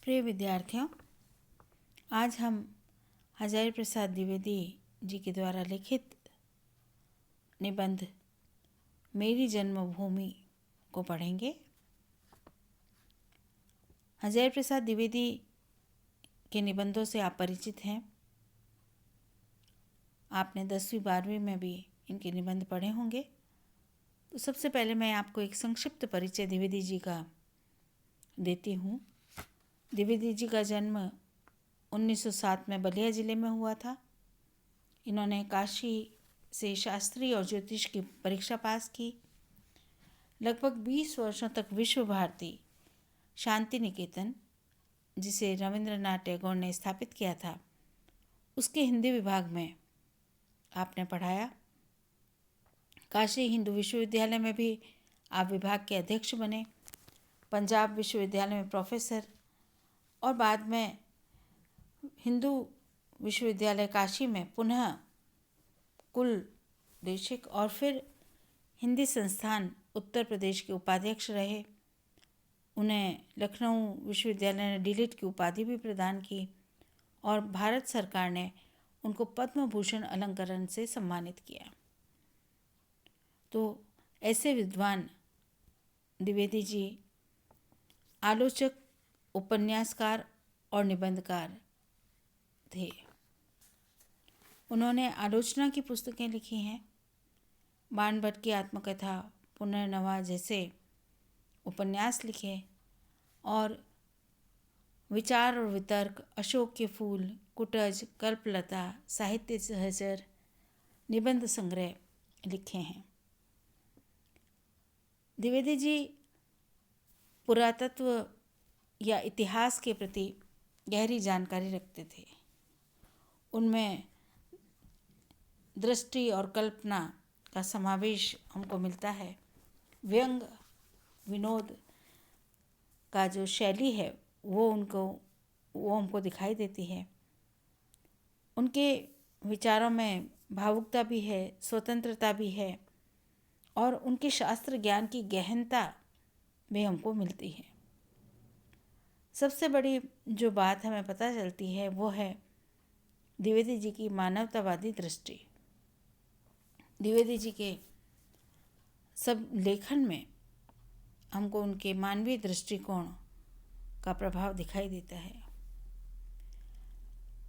प्रिय विद्यार्थियों, आज हम हजारी प्रसाद द्विवेदी जी के द्वारा लिखित निबंध मेरी जन्मभूमि को पढ़ेंगे। हजारी प्रसाद द्विवेदी के निबंधों से आप परिचित हैं। आपने 10वीं 12वीं में भी इनके निबंध पढ़े होंगे। तो सबसे पहले मैं आपको एक संक्षिप्त परिचय द्विवेदी जी का देती हूँ। द्विवेदी जी का जन्म 1907 में बलिया ज़िले में हुआ था। इन्होंने काशी से शास्त्री और ज्योतिष की परीक्षा पास की। लगभग 20 वर्षों तक विश्व भारती शांति निकेतन, जिसे रविंद्रनाथ टैगोर ने स्थापित किया था, उसके हिंदी विभाग में आपने पढ़ाया। काशी हिंदू विश्वविद्यालय में भी आप विभाग के अध्यक्ष बने। पंजाब विश्वविद्यालय में प्रोफेसर और बाद में हिंदू विश्वविद्यालय काशी में पुनः कुलदेशिक और फिर हिंदी संस्थान उत्तर प्रदेश के उपाध्यक्ष रहे। उन्हें लखनऊ विश्वविद्यालय ने डीलिट की उपाधि भी प्रदान की और भारत सरकार ने उनको पद्म भूषण अलंकरण से सम्मानित किया। तो ऐसे विद्वान द्विवेदी जी आलोचक, उपन्यासकार और निबंधकार थे। उन्होंने आलोचना की पुस्तकें लिखी हैं। बाणभट्ट की आत्मकथा, पुनर्नवा जैसे उपन्यास लिखे और विचार और वितर्क, अशोक के फूल, कुटज, कल्पलता, साहित्य सहचर, निबंध संग्रह लिखे हैं। द्विवेदी जी पुरातत्व या इतिहास के प्रति गहरी जानकारी रखते थे। उनमें दृष्टि और कल्पना का समावेश हमको मिलता है। व्यंग विनोद का जो शैली है वो हमको दिखाई देती है। उनके विचारों में भावुकता भी है, स्वतंत्रता भी है और उनके शास्त्र ज्ञान की गहनता भी हमको मिलती है। सबसे बड़ी जो बात हमें पता चलती है वो है द्विवेदी जी की मानवतावादी दृष्टि। द्विवेदी जी के सब लेखन में हमको उनके मानवीय दृष्टिकोण का प्रभाव दिखाई देता है।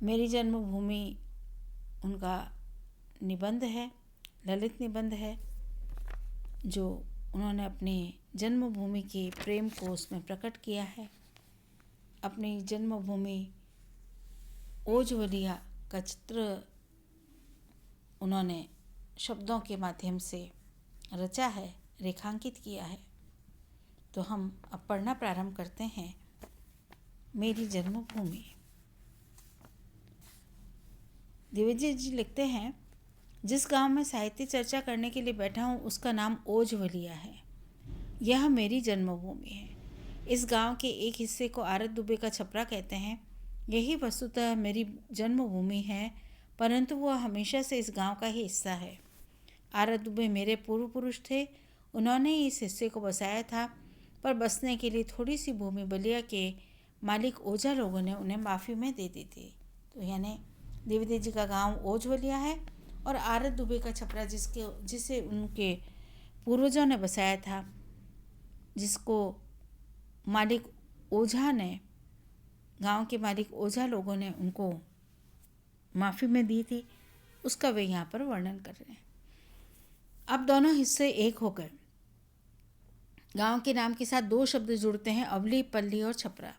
मेरी जन्मभूमि उनका निबंध है, ललित निबंध है, जो उन्होंने अपनी जन्मभूमि के प्रेम को उसमें प्रकट किया है। अपनी जन्मभूमि ओझवलिया का चित्र उन्होंने शब्दों के माध्यम से रचा है, रेखांकित किया है। तो हम अब पढ़ना प्रारंभ करते हैं। मेरी जन्मभूमि। द्विवेदी जी लिखते हैं, जिस गांव में साहित्य चर्चा करने के लिए बैठा हूँ उसका नाम ओझवलिया है। यह मेरी जन्मभूमि है। इस गांव के एक हिस्से को आरत दुबे का छपरा कहते हैं। यही वस्तुतः मेरी जन्मभूमि है, परंतु वह हमेशा से इस गांव का ही हिस्सा है। आरत दुबे मेरे पूर्व पुरुष थे। उन्होंने ही इस हिस्से को बसाया था, पर बसने के लिए थोड़ी सी भूमि बलिया के मालिक ओझा लोगों ने उन्हें माफ़ी में दे दी थी। तो यानी द्विवेदी जी का गांव ओझवलिया है और आरत दुबे का छपरा जिसे उनके पूर्वजों ने बसाया था, जिसको मालिक ओझा ने, गांव के मालिक ओझा लोगों ने उनको माफ़ी में दी थी, उसका वे यहाँ पर वर्णन कर रहे हैं। अब दोनों हिस्से एक हो गए। गांव के नाम के साथ दो शब्द जुड़ते हैं, अवली, पल्ली और छपरा।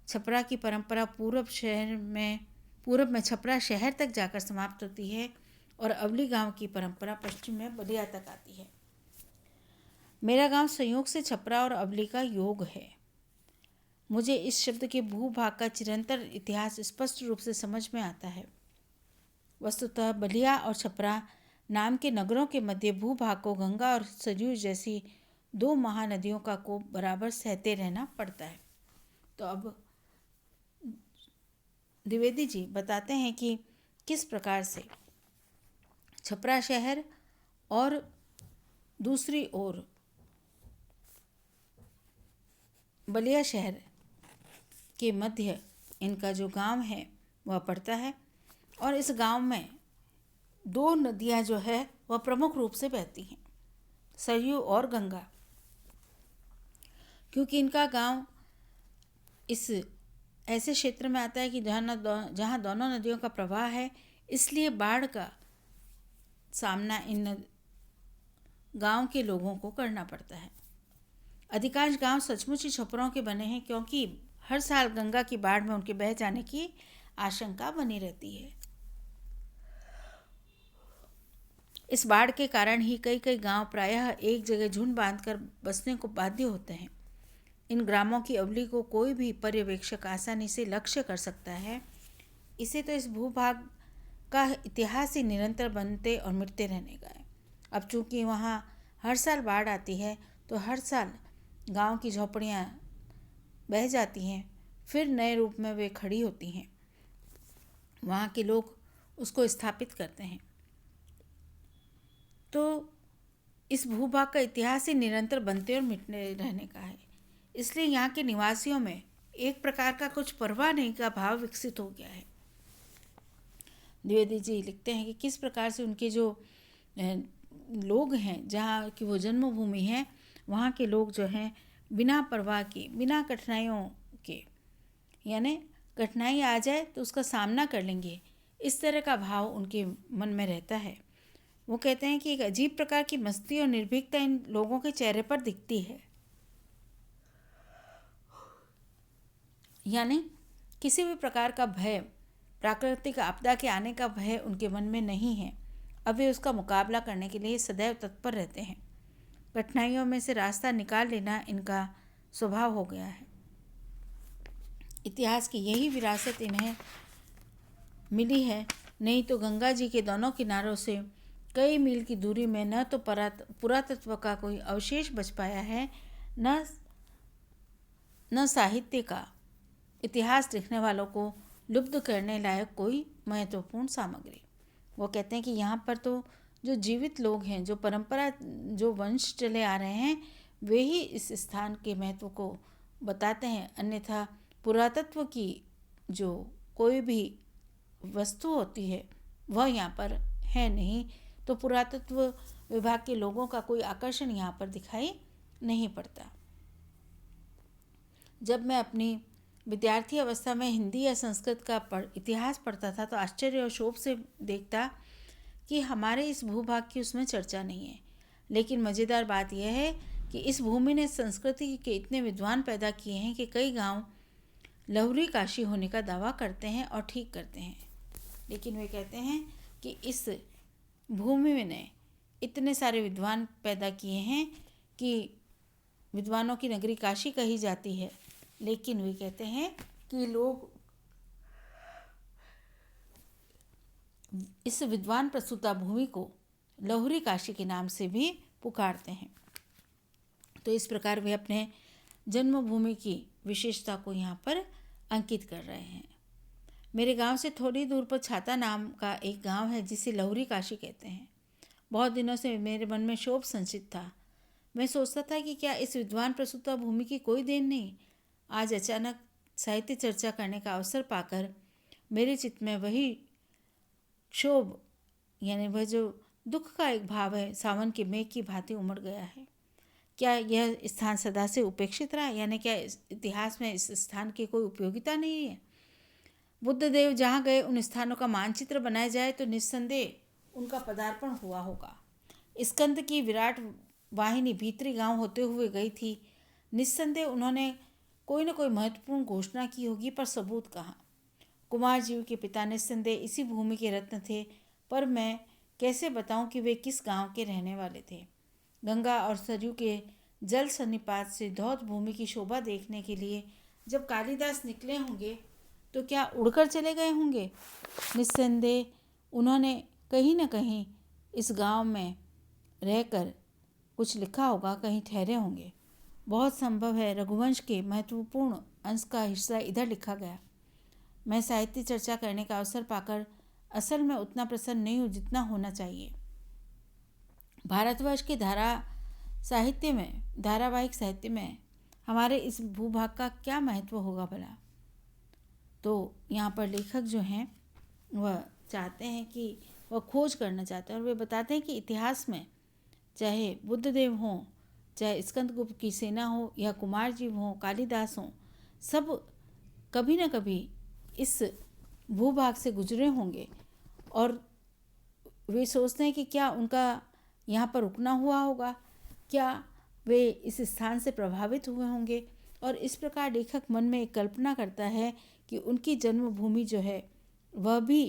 छपरा की परंपरा पूरब में छपरा शहर तक जाकर समाप्त होती है और अवली गांव की परंपरा पश्चिम में बलिया तक आती है। मेरा गांव संयोग से छपरा और अवली का योग है। मुझे इस शब्द के भूभाग का चिरंतर इतिहास स्पष्ट रूप से समझ में आता है। वस्तुतः बलिया और छपरा नाम के नगरों के मध्य भूभाग को गंगा और सरयू जैसी दो महानदियों का को बराबर सहते रहना पड़ता है। तो अब द्विवेदी जी बताते हैं कि किस प्रकार से छपरा शहर और दूसरी ओर बलिया शहर के मध्य इनका जो गांव है वह पड़ता है और इस गांव में दो नदियां जो है वह प्रमुख रूप से बहती हैं, सरयू और गंगा। क्योंकि इनका गांव इस ऐसे क्षेत्र में आता है कि जहाँ दोनों नदियों का प्रवाह है, इसलिए बाढ़ का सामना इन गांव के लोगों को करना पड़ता है। अधिकांश गांव सचमुच ही छपरों के बने हैं, क्योंकि हर साल गंगा की बाढ़ में उनके बह जाने की आशंका बनी रहती है। इस बाढ़ के कारण ही कई कई गांव प्रायः एक जगह झुंड बांधकर बसने को बाध्य होते हैं। इन ग्रामों की अवली को कोई भी पर्यवेक्षक आसानी से लक्ष्य कर सकता है। इसे तो इस भूभाग का इतिहास ही निरंतर बनते और मिटते रहने का है। अब चूंकि वहाँ हर साल बाढ़ आती है, तो हर साल गांव की झोपड़ियाँ बह जाती हैं, फिर नए रूप में वे खड़ी होती हैं। वहाँ के लोग उसको स्थापित करते हैं। तो इस भूभाग का इतिहास ही निरंतर बनते और मिटने रहने का है। इसलिए यहाँ के निवासियों में एक प्रकार का कुछ परवाह नहीं का भाव विकसित हो गया है। द्विवेदी जी लिखते हैं कि किस प्रकार से उनके जो लोग हैं, जहाँ की वो जन्मभूमि है, वहाँ के लोग जो हैं बिना परवाह के, बिना कठिनाइयों के, यानी कठिनाई आ जाए तो उसका सामना कर लेंगे, इस तरह का भाव उनके मन में रहता है। वो कहते हैं कि एक अजीब प्रकार की मस्ती और निर्भीकता इन लोगों के चेहरे पर दिखती है। यानी किसी भी प्रकार का भय, प्राकृतिक आपदा के आने का भय उनके मन में नहीं है। अब वे उसका मुकाबला करने के लिए सदैव तत्पर रहते हैं। कठिनाइयों में से रास्ता निकाल लेना इनका स्वभाव हो गया है। इतिहास की यही विरासत इन्हें मिली है। नहीं तो गंगा जी के दोनों किनारों से कई मील की दूरी में न तो पुरातत्व का कोई अवशेष बच पाया है, न साहित्य का, इतिहास लिखने वालों को लुब्ध करने लायक कोई महत्वपूर्ण सामग्री। वो कहते हैं कि यहाँ पर तो जो जीवित लोग हैं, जो परंपरा, जो वंश चले आ रहे हैं, वे ही इस स्थान के महत्व को बताते हैं। अन्यथा पुरातत्व की जो कोई भी वस्तु होती है वह यहाँ पर है नहीं, तो पुरातत्व विभाग के लोगों का कोई आकर्षण यहाँ पर दिखाई नहीं पड़ता। जब मैं अपनी विद्यार्थी अवस्था में हिंदी या संस्कृत का इतिहास पढ़ता था, तो आश्चर्य और शोभ से देखता कि हमारे इस भूभाग की उसमें चर्चा नहीं है। लेकिन मज़ेदार बात यह है कि इस भूमि ने संस्कृति के इतने विद्वान पैदा किए हैं कि कई गांव लहुरी काशी होने का दावा करते हैं और ठीक करते हैं। लेकिन वे कहते हैं कि इस भूमि ने इतने सारे विद्वान पैदा किए हैं कि विद्वानों की नगरी काशी कही जाती है। लेकिन वे कहते हैं कि लोग इस विद्वान प्रसूता भूमि को लहुरी काशी के नाम से भी पुकारते हैं। तो इस प्रकार वे अपने जन्मभूमि की विशेषता को यहाँ पर अंकित कर रहे हैं। मेरे गांव से थोड़ी दूर पर छाता नाम का एक गांव है, जिसे लहुरी काशी कहते हैं। बहुत दिनों से मेरे मन में शोभ संचित था। मैं सोचता था कि क्या इस विद्वान प्रसूता भूमि की कोई देन नहीं। आज अचानक साहित्य चर्चा करने का अवसर पाकर मेरे चित्त में वही क्षोभ, यानी वह जो दुख का एक भाव है, सावन के मेघ की भांति उमड़ गया है। क्या यह स्थान सदा से उपेक्षित रहा, यानी क्या इतिहास में इस स्थान की कोई उपयोगिता नहीं है? बुद्धदेव जहाँ गए उन स्थानों का मानचित्र बनाया जाए तो निस्संदेह उनका पदार्पण हुआ होगा। स्कंद की विराट वाहिनी भीतरी गांव होते हुए गई थी। निस्संदेह उन्होंने कोई न कोई महत्वपूर्ण घोषणा की होगी, पर सबूत कहाँ? कुमार जीव के पिता निस्संदेह इसी भूमि के रत्न थे, पर मैं कैसे बताऊं कि वे किस गांव के रहने वाले थे। गंगा और सरयू के जल सन्निपात से धौत भूमि की शोभा देखने के लिए जब कालिदास निकले होंगे तो क्या उड़कर चले गए होंगे? निस्संदेह उन्होंने कहीं न कहीं इस गांव में रहकर कुछ लिखा होगा, कहीं ठहरे होंगे। बहुत संभव है रघुवंश के महत्वपूर्ण अंश का हिस्सा इधर लिखा गया। मैं साहित्य चर्चा करने का अवसर पाकर असल में उतना प्रसन्न नहीं हूँ जितना होना चाहिए। भारतवर्ष के धारावाहिक साहित्य में हमारे इस भूभाग का क्या महत्व होगा भला? तो यहाँ पर लेखक जो हैं वह चाहते हैं कि वह खोज करना चाहते हैं, और वे बताते हैं कि इतिहास में चाहे बुद्धदेव हों, चाहे स्कंदगुप्त की सेना हो, या कुमार जी हों, कालिदास हों, सब कभी न कभी इस भूभाग से गुजरे होंगे, और वे सोचते हैं कि क्या उनका यहाँ पर रुकना हुआ होगा, क्या वे इस स्थान से प्रभावित हुए होंगे। और इस प्रकार लेखक मन में एक कल्पना करता है कि उनकी जन्मभूमि जो है वह भी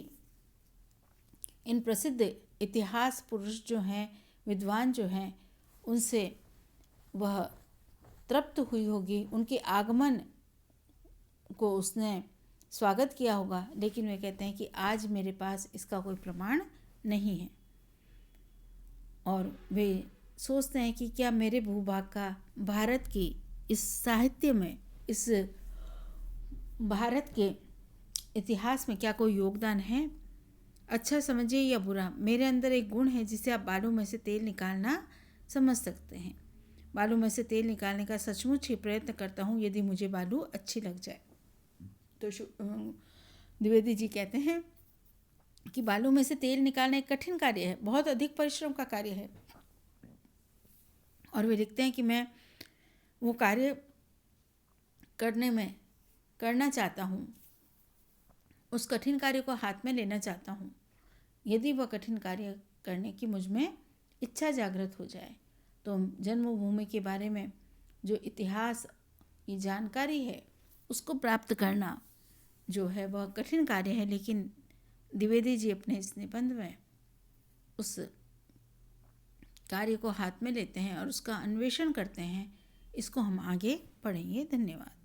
इन प्रसिद्ध इतिहास पुरुष जो हैं, विद्वान जो हैं, उनसे वह तृप्त हुई होगी, उनके आगमन को उसने स्वागत किया होगा। लेकिन वे कहते हैं कि आज मेरे पास इसका कोई प्रमाण नहीं है, और वे सोचते हैं कि क्या मेरे भूभाग का भारत की इस साहित्य में, इस भारत के इतिहास में क्या कोई योगदान है। अच्छा समझिए या बुरा, मेरे अंदर एक गुण है जिसे आप बालों में से तेल निकालना समझ सकते हैं। बालों में से तेल निकालने का सचमुच ही प्रयत्न करता हूँ यदि मुझे बालू अच्छी लग जाए। तो द्विवेदी जी कहते हैं कि बालों में से तेल निकालना एक कठिन कार्य है, बहुत अधिक परिश्रम का कार्य है, और वे लिखते हैं कि मैं वो कार्य करना चाहता हूँ, उस कठिन कार्य को हाथ में लेना चाहता हूँ, यदि वह कठिन कार्य करने की मुझ में इच्छा जागृत हो जाए। तो जन्मभूमि के बारे में जो इतिहास की जानकारी है उसको प्राप्त करना जो है वह कठिन कार्य है, लेकिन द्विवेदी जी अपने इस निबंध में उस कार्य को हाथ में लेते हैं और उसका अन्वेषण करते हैं। इसको हम आगे पढ़ेंगे। धन्यवाद।